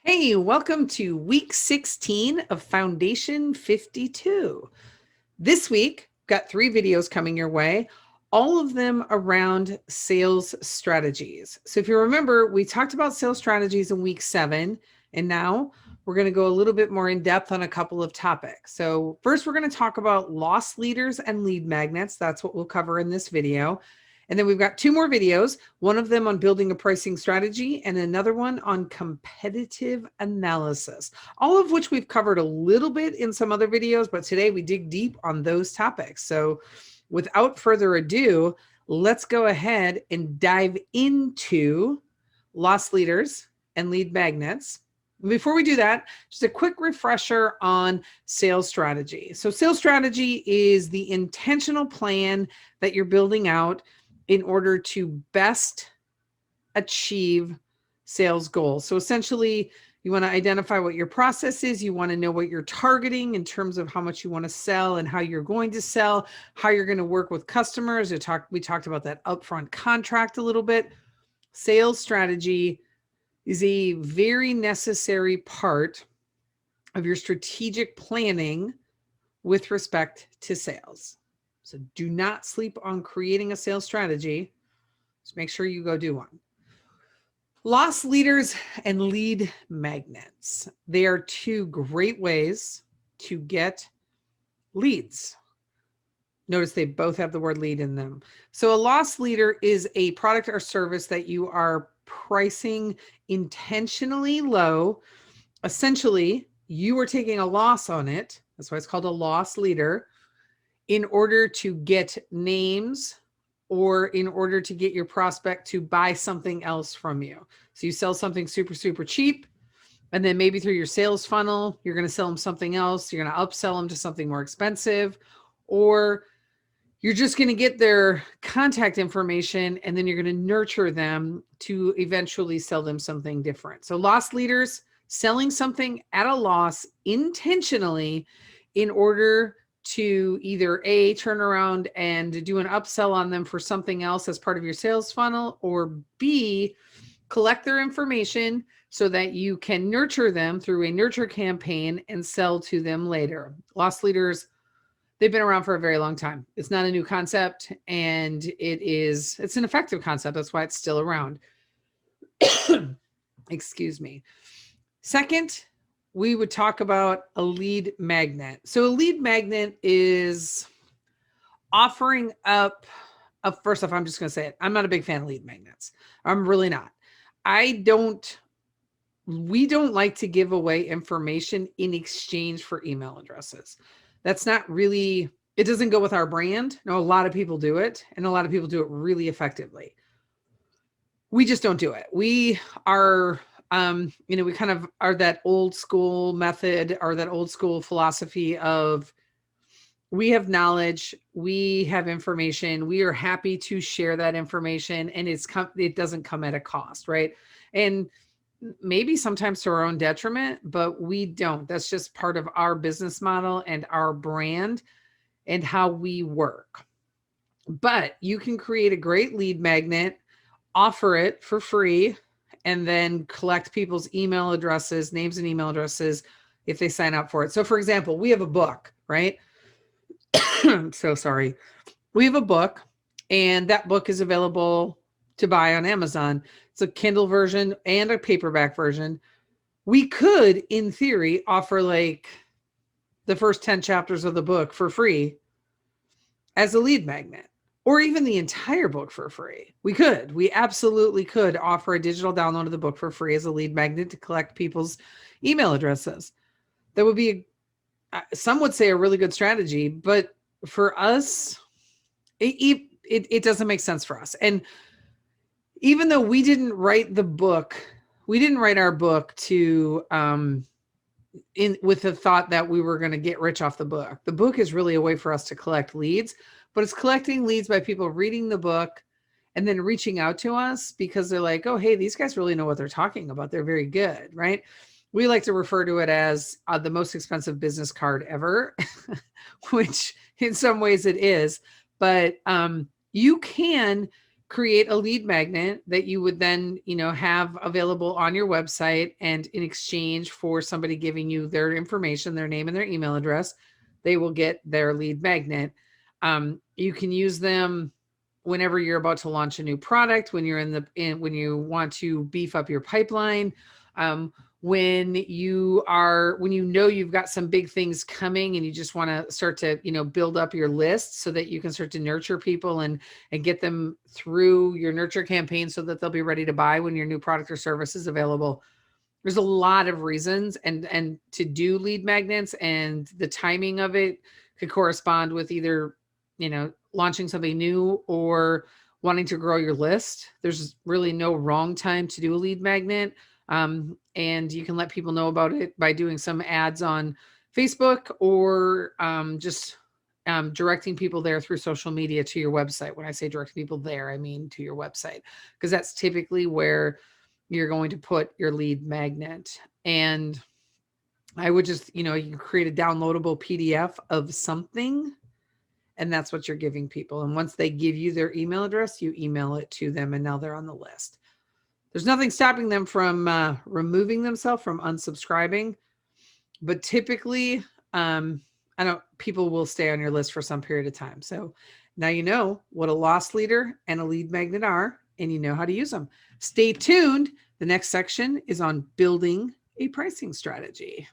Hey, welcome to week 16 of Foundation 52. This week, got 3 videos coming your way, all of them around sales strategies. So if you remember, we talked about sales strategies in week 7, and now we're going to go a little bit more in depth on a couple of topics. So first, we're going to talk about loss leaders and lead magnets. That's what we'll cover in this video. And then we've got 2 more videos, one of them on building a pricing strategy and another one on competitive analysis, all of which we've covered a little bit in some other videos, but today we dig deep on those topics. So without further ado, let's go ahead and dive into loss leaders and lead magnets. Before we do that, just a quick refresher on sales strategy. So sales strategy is the intentional plan that you're building out in order to best achieve sales goals. So essentially, you want to identify what your process is. You want to know what you're targeting in terms of how much you want to sell and how you're going to sell, how you're going to work with customers. We talked about that upfront contract a little bit. Sales strategy is a very necessary part of your strategic planning with respect to sales. So do not sleep on creating a sales strategy. Just make sure you go do one. Loss leaders and lead magnets. They are 2 great ways to get leads. Notice they both have the word lead in them. So a loss leader is a product or service that you are pricing intentionally low. Essentially, you are taking a loss on it. That's why it's called a loss leader, in order to get names or in order to get your prospect to buy something else from you. So you sell something super, super cheap, and then maybe through your sales funnel, you're going to sell them something else. You're going to upsell them to something more expensive, or you're just going to get their contact information and then you're going to nurture them to eventually sell them something different. So loss leaders, selling something at a loss intentionally in order to either A, turn around and do an upsell on them for something else as part of your sales funnel, or B, collect their information so that you can nurture them through a nurture campaign and sell to them later. Loss leaders, they've been around for a very long time. It's not a new concept, and it's an effective concept. That's why it's still around. Excuse me. Second, we would talk about a lead magnet. So a lead magnet is offering up, first off, I'm just going to say it. I'm not a big fan of lead magnets. I'm really not. We don't like to give away information in exchange for email addresses. That's not really, it doesn't go with our brand. No, a lot of people do it, and a lot of people do it really effectively. We just don't do it. We are, we kind of are that old school method or that old school philosophy of, we have knowledge, we have information, we are happy to share that information, and it doesn't come at a cost, right? And maybe sometimes to our own detriment, but we don't. That's just part of our business model and our brand and how we work. But you can create a great lead magnet, offer it for free, and then collect people's email addresses, names and email addresses if they sign up for it. So for example, we have a book, right? I'm so sorry. We have a book, and that book is available to buy on Amazon. It's a Kindle version and a paperback version. We could, in theory, offer like the first 10 chapters of the book for free as a lead magnet, or even the entire book for free. We absolutely could offer a digital download of the book for free as a lead magnet to collect people's email addresses. That would be, some would say, a really good strategy, but for us, it doesn't make sense for us. And even though we didn't write the book, we didn't write our book to with the thought that we were going to get rich off the book. The book is really a way for us to collect leads, but it's collecting leads by people reading the book and then reaching out to us because they're like, oh, hey, these guys really know what they're talking about. They're very good, right? We like to refer to it as the most expensive business card ever, which in some ways it is. But you can create a lead magnet that you would then, have available on your website. And in exchange for somebody giving you their information, their name and their email address, they will get their lead magnet. You can use them whenever you're about to launch a new product, when when you want to beef up your pipeline, when you know you've got some big things coming and you just want to start to, build up your list so that you can start to nurture people and get them through your nurture campaign so that they'll be ready to buy when your new product or service is available. There's a lot of reasons and to do lead magnets, and the timing of it could correspond with either, launching something new or wanting to grow your list. There's really no wrong time to do a lead magnet. And you can let people know about it by doing some ads on Facebook or just directing people there through social media to your website. When I say directing people there, I mean to your website, because that's typically where you're going to put your lead magnet. And I would just, you can create a downloadable PDF of something, and that's what you're giving people. And once they give you their email address, you email it to them, and now they're on the list. There's nothing stopping them from removing themselves, from unsubscribing, but typically, people will stay on your list for some period of time. So now you know what a loss leader and a lead magnet are, and you know how to use them. Stay tuned. The next section is on building a pricing strategy.